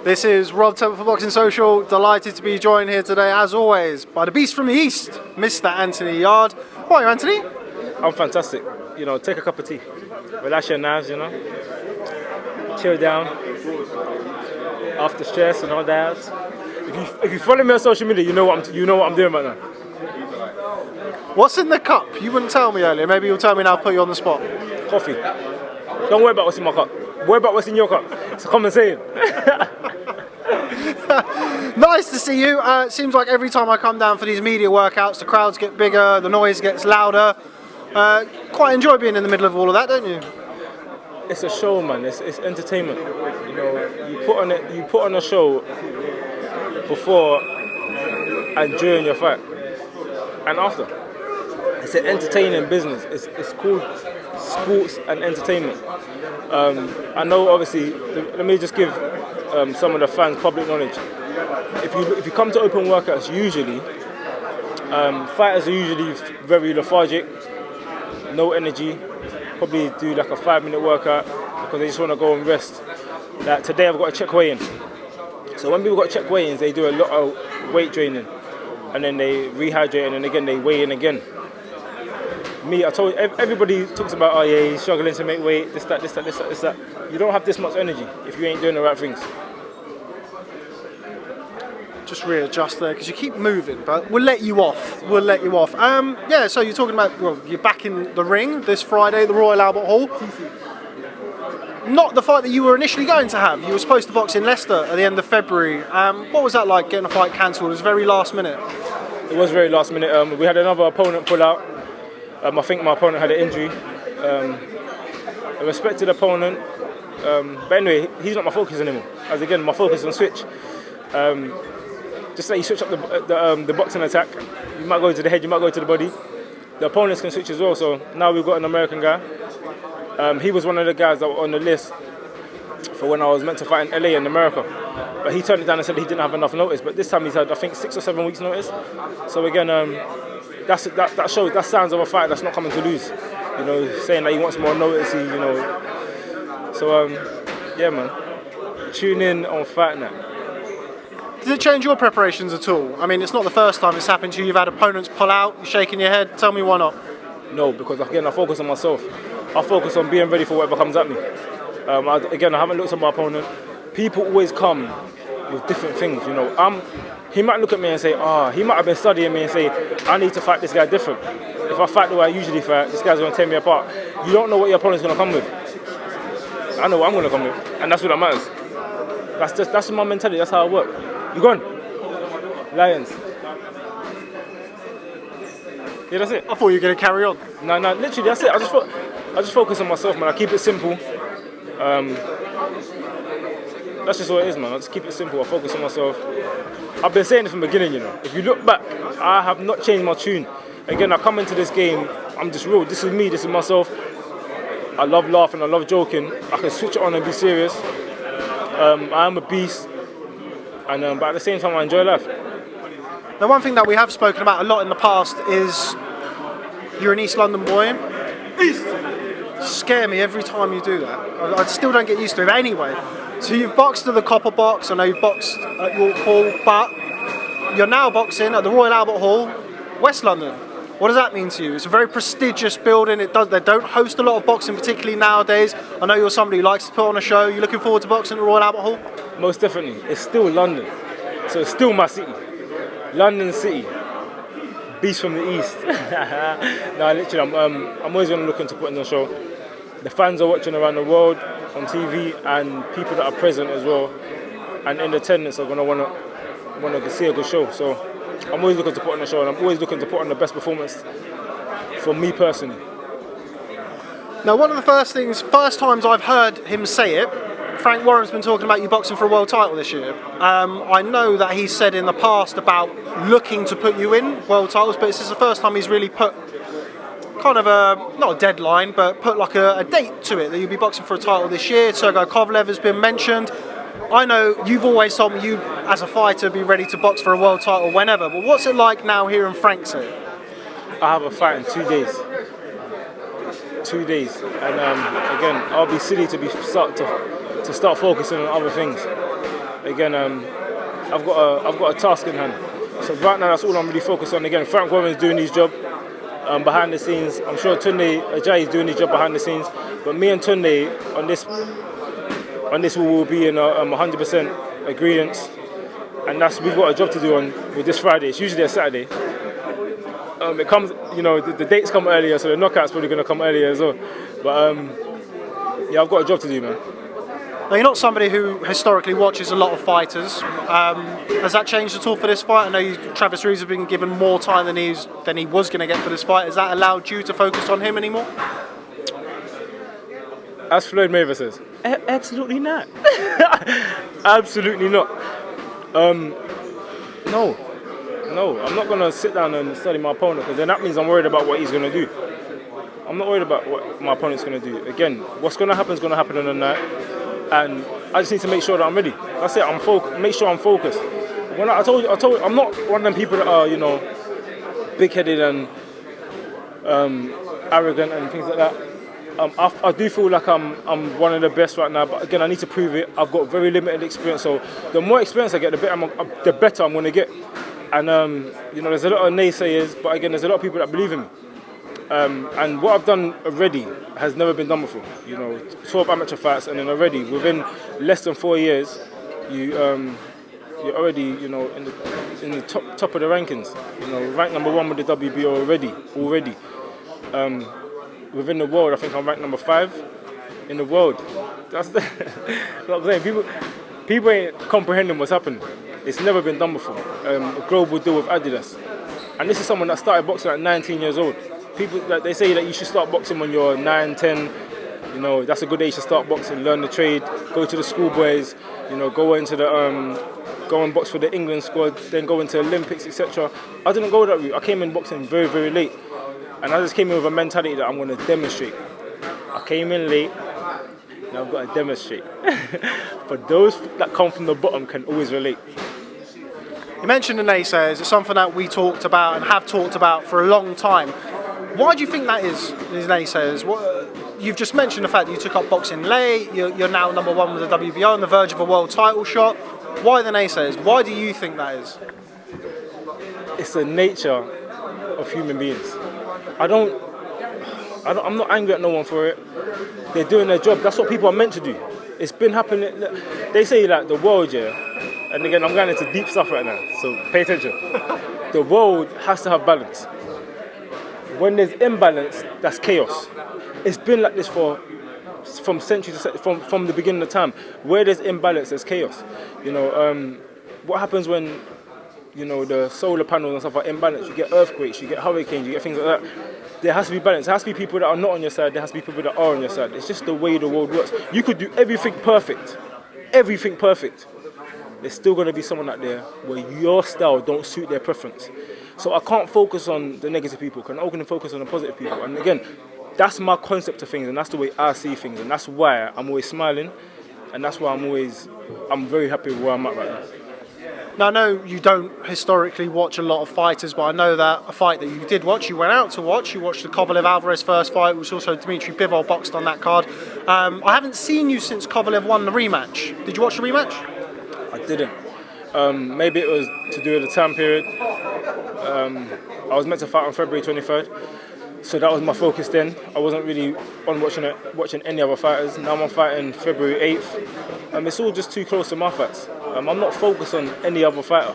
This is Rob Tebbutt for Boxing Social. Delighted to be joined here today, as always, by the beast from the East, Mr. Anthony Yarde. How are you, Anthony? I'm fantastic. Take a cup of tea, relax your nerves, chill down after stress and all that. If you follow me on social media, you know what I'm doing right now. What's in the cup? You wouldn't tell me earlier. Maybe you'll tell me now. I'll put you on the spot. Coffee. Don't worry about what's in my cup. Worry about what's in your cup. It's a common saying. Nice to see you. It seems like every time I come down for these media workouts, the crowds get bigger, the noise gets louder. Quite enjoy being in the middle of all of that, don't you? It's a show, man. It's entertainment. You put on a show before and during your fight and after. It's an entertaining business. It's called sports and entertainment. I know, obviously. Let me just give some of the fans public knowledge. If you come to open workouts, usually fighters are usually very lethargic, no energy. Probably do like a 5-minute workout because they just want to go and rest. Like today, I've got to check weigh-in. So when people got to check weigh-ins, they do a lot of weight training, and then they rehydrate, and then again they weigh in again. Me, I told everybody talks about, oh yeah, he's struggling to make weight, this, that. You don't have this much energy if you ain't doing the right things. Just readjust there because you keep moving, but we'll let you off. Yeah, so you're talking about, well, you're back in the ring this Friday, the Royal Albert Hall. Not the fight that you were initially going to have. You were supposed to box in Leicester at the end of February. What was that like, getting a fight cancelled? It was very last minute. It was very last minute. We had another opponent pull out. I think my opponent had an injury. A respected opponent. But anyway, he's not my focus anymore. As again, my focus is on switch. Just like you switch up the boxing attack, you might go to the head, you might go to the body. The opponents can switch as well, so now we've got an American guy. He was one of the guys that were on the list for when I was meant to fight in LA in America. But he turned it down and said he didn't have enough notice. But this time he's had, I think, 6 or 7 weeks notice. So again, that shows, that sounds of a fight that's not coming to lose. Saying that he wants more notice, So, yeah, man. Tune in on Fight Night. Did it change your preparations at all? I mean, it's not the first time it's happened to you. You've had opponents pull out, you're shaking your head. Tell me why not? No, because again, I focus on myself. I focus on being ready for whatever comes at me. I haven't looked at my opponent. People always come with different things, He might look at me and say, he might have been studying me and say, I need to fight this guy different. If I fight the way I usually fight, this guy's going to tear me apart. You don't know what your opponent's going to come with. I know what I'm going to come with, and that's what that matters. That's my mentality, that's how I work. You gone? Lions. Yeah, that's it. I thought you were going to carry on. No, literally, that's it. I just focus on myself, man. I keep it simple. That's just what it is, man. I just keep it simple. I focus on myself. I've been saying it from the beginning, If you look back, I have not changed my tune. Again, I come into this game, I'm just real. This is me, this is myself. I love laughing, I love joking. I can switch it on and be serious. I am a beast. But at the same time, I enjoy life. Now, one thing that we have spoken about a lot in the past is you're an East London boy. East! Scare me every time you do that. I still don't get used to it. But anyway, so you've boxed at the Copper Box. I know you've boxed at York Hall, but you're now boxing at the Royal Albert Hall, West London. What does that mean to you? It's a very prestigious building. They don't host a lot of boxing, particularly nowadays. I know you're somebody who likes to put on a show. You looking forward to boxing at Royal Albert Hall? Most definitely. It's still London, so it's still my city. London City, beast from the East. No, literally, I'm always going to look into putting on a show. The fans are watching around the world on TV, and people that are present as well, and in attendance are going to want to see a good show. So I'm always looking to put on a show, and I'm always looking to put on the best performance for me personally. Now, one of the first times I've heard him say it, Frank Warren's been talking about you boxing for a world title this year. I know that he's said in the past about looking to put you in world titles, but this is the first time he's really put kind of not a deadline, but put like a date to it, that you'll be boxing for a title this year. Sergey Kovalev has been mentioned. I know you've always told me you, as a fighter, be ready to box for a world title whenever, but what's it like now hearing Frank say it? I have a fight in 2 days. 2 days, and again, I'll be silly to start focusing on other things. again, I've got a task in hand. So right now, that's all I'm really focused on. Again, Frank Warren's doing his job behind the scenes. I'm sure Tunde Ajayi is doing his job behind the scenes. But me and Tunde on this we will be in 100% agreement, and we've got a job to do with this Friday. It's usually a Saturday. It comes, the dates come earlier, so the knockout's probably going to come earlier as well. But I've got a job to do, man. Now, you're not somebody who historically watches a lot of fighters. Has that changed at all for this fight? I know Travis Reeves has been given more time than he was going to get for this fight. Has that allowed you to focus on him anymore? As Floyd Mayweather says, absolutely not. Absolutely not. No, I'm not going to sit down and study my opponent, because then that means I'm worried about what he's going to do. I'm not worried about what my opponent's going to do. Again, what's going to happen is going to happen on the night, and I just need to make sure that I'm ready. That's it. Make sure I'm focused. When I told you, I'm not one of them people that are, big-headed and arrogant and things like that. I do feel like I'm one of the best right now, but again, I need to prove it. I've got very limited experience, so the more experience I get, the better I'm going to get. And there's a lot of naysayers, but again, there's a lot of people that believe in me. And what I've done already has never been done before. 12 amateur fights, and then already within less than 4 years, you're already in the top of the rankings. Ranked number 1 with the WBO already. Within the world, I think I'm ranked number 5 in the world. That's what I'm saying. People ain't comprehending what's happened. It's never been done before. A global deal with Adidas, and this is someone that started boxing at 19 years old. People they say that you should start boxing when you're 9, 10. That's a good age to start boxing. Learn the trade. Go to the schoolboys. Go and box for the England squad. Then go into Olympics, etc. I didn't go that route. I came in boxing very, very late, and I just came in with a mentality that I'm going to demonstrate. I came in late. Now I've got to demonstrate. But those that come from the bottom can always relate. You mentioned the naysayers. It's something that we talked about and have talked about for a long time. Why do you think that is, these naysayers? You've just mentioned the fact that you took up boxing late. You're now number 1 with the WBO on the verge of a world title shot. Why the naysayers? Why do you think that is? It's the nature of human beings. I'm not angry at no one for it. They're doing their job. That's what people are meant to do. It's been happening. They say like the world, and again, I'm going into deep stuff right now, so pay attention. The world has to have balance. When there's imbalance, that's chaos. It's been like this from centuries, from the beginning of time. Where there's imbalance, there's chaos. What happens when the solar panels and stuff are imbalanced? You get earthquakes, you get hurricanes, you get things like that. There has to be balance. There has to be people that are not on your side. There has to be people that are on your side. It's just the way the world works. You could do everything perfect. There's still going to be someone out there where your style don't suit their preference. So I can't focus on the negative people. I can focus on the positive people. And again, that's my concept of things, and that's the way I see things, and that's why I'm always smiling, and that's why I'm very happy with where I'm at right now. Now, I know you don't historically watch a lot of fighters, but I know that a fight that you did watch, you went out to watch. You watched the Kovalev-Alvarez first fight, which also Dmitry Bivol boxed on that card. I haven't seen you since Kovalev won the rematch. Did you watch the rematch? I didn't. Maybe it was to do with the time period. I was meant to fight on February 23rd, so that was my focus then. I wasn't really on watching any other fighters. Now I'm fighting February 8th. It's all just too close to my fights. I'm not focused on any other fighter.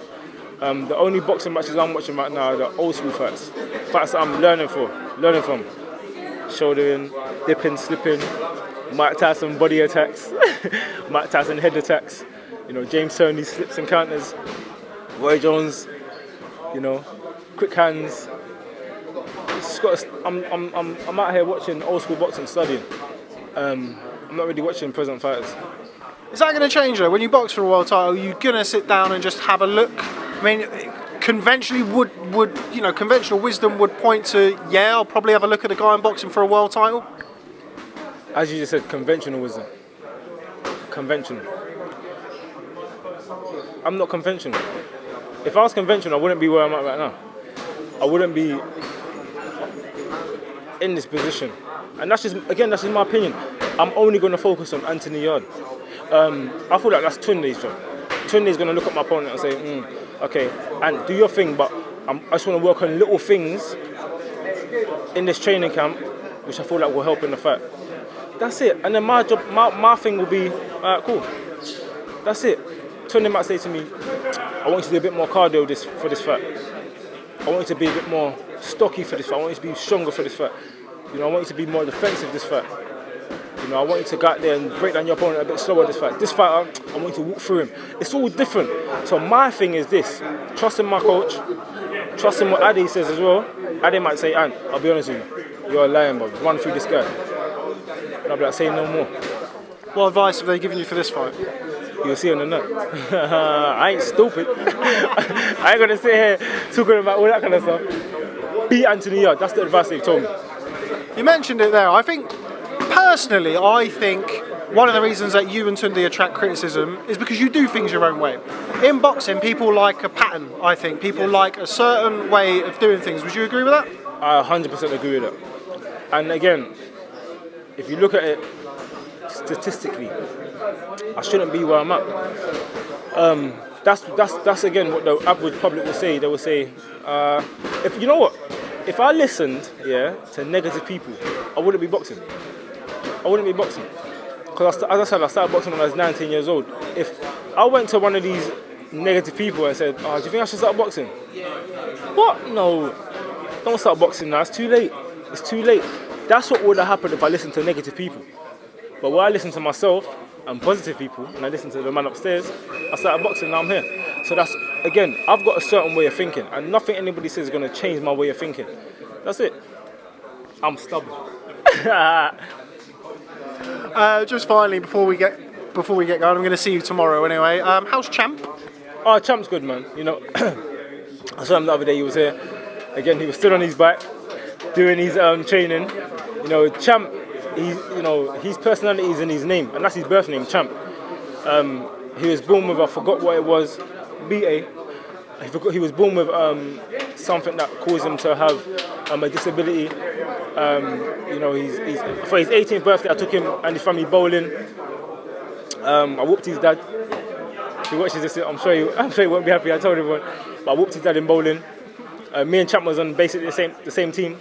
The only boxing matches I'm watching right now are the old school fights that I'm learning from. Shouldering, dipping, slipping, Mike Tyson body attacks, Mike Tyson head attacks, James Turney slips and counters, Roy Jones, quick hands. I'm out here watching old school boxing, studying. I'm not really watching present fighters. Is that going to change though? When you box for a world title, are you going to sit down and just have a look? I mean, conventionally conventional wisdom would point to, I'll probably have a look at a guy in boxing for a world title. As you just said, conventional wisdom. Conventional. I'm not conventional. If I was conventional, I wouldn't be where I'm at right now. I wouldn't be in this position. And that's just my opinion. I'm only going to focus on Anthony Yarde. I feel like that's Tunde's job. Tunde's going to look at my opponent and say, okay, and do your thing, but I just want to work on little things in this training camp, which I feel like will help in the fight. That's it. And then my job, my thing will be, alright, cool. That's it. Tunde might say to me, I want you to do a bit more cardio for this fight. I want you to be a bit more stocky for this fight. I want you to be stronger for this fight. I want you to be more defensive this fight. I want you to go out there and break down your opponent a bit slower this fight. This fighter, I want you to walk through him. It's all different. So my thing is this: trusting my coach, trusting what Adi says as well. Adi might say, Ant, I'll be honest with you, you're a lion, bro. Run through this guy. And I'll be like, say no more. What advice have they given you for this fight? You'll see on the night. I ain't stupid. I ain't gonna sit here talking about all that kind of stuff. Beat Anthony Yarde. That's the advice they've told me. You mentioned it there. I think, personally, one of the reasons that you and Tunde attract criticism is because you do things your own way. In boxing, people like a pattern, I think. People like a certain way of doing things. Would you agree with that? I 100% agree with that. And again, if you look at it statistically, I shouldn't be where I'm at. That's again what the average public will say. They will say, if you know what, if I listened, to negative people, I wouldn't be boxing. Because as I said, I started boxing when I was 19 years old. If I went to one of these negative people and said, do you think I should start boxing? What? No, don't start boxing now. It's too late. That's what would have happened if I listened to negative people. But when I listen to myself and positive people, and I listen to the man upstairs, I started boxing, now I'm here. So that's, again, I've got a certain way of thinking, and nothing anybody says is going to change my way of thinking. That's it. I'm stubborn. Just finally, before we get going, I'm going to see you tomorrow anyway. How's Champ? Oh, Champ's good, man. I saw him the other day, he was here. Again, he was still on his bike, doing his training. Champ, his personality is in his name, and that's his birth name, Champ. He was born with, I forgot what it was, BA. He was born with something that caused him to have a disability. For his 18th birthday, I took him and his family bowling. I whooped his dad. If he watches this, I'm sure he won't be happy. I told everyone, but I whooped his dad in bowling. Me and Champ was on basically the same team.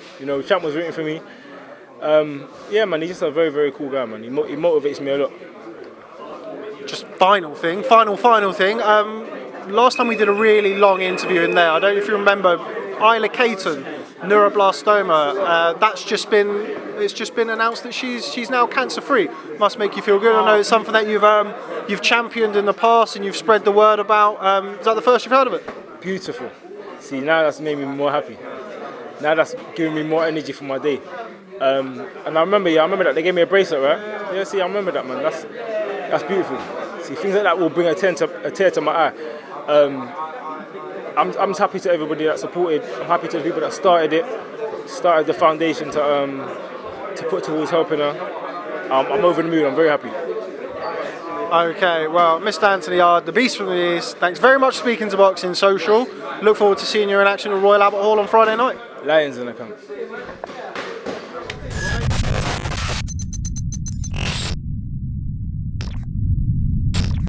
Champ was rooting for me. Man, he's just a very, very cool guy, man. He motivates me a lot. Just final thing. Last time we did a really long interview in there, I don't know if you remember, Isla Caton, neuroblastoma. It's just been announced that she's now cancer free. Must make you feel good. I know it's something that you've championed in the past and you've spread the word about. Is that the first you've heard of it? Beautiful. See, now that's made me more happy. Now that's giving me more energy for my day. And I remember that they gave me a bracelet, right? Yeah, see, I remember that, man. That's beautiful. See, things like that will bring a tear to my eye. I'm just happy to everybody that supported. I'm happy to the people that started the foundation to put towards helping her. I'm over the moon. I'm very happy. Okay, well, Mr. Anthony Yarde, the Beast from the East, thanks very much for speaking to Boxing Social. Look forward to seeing you in action at Royal Albert Hall on Friday night. Lions in the camp.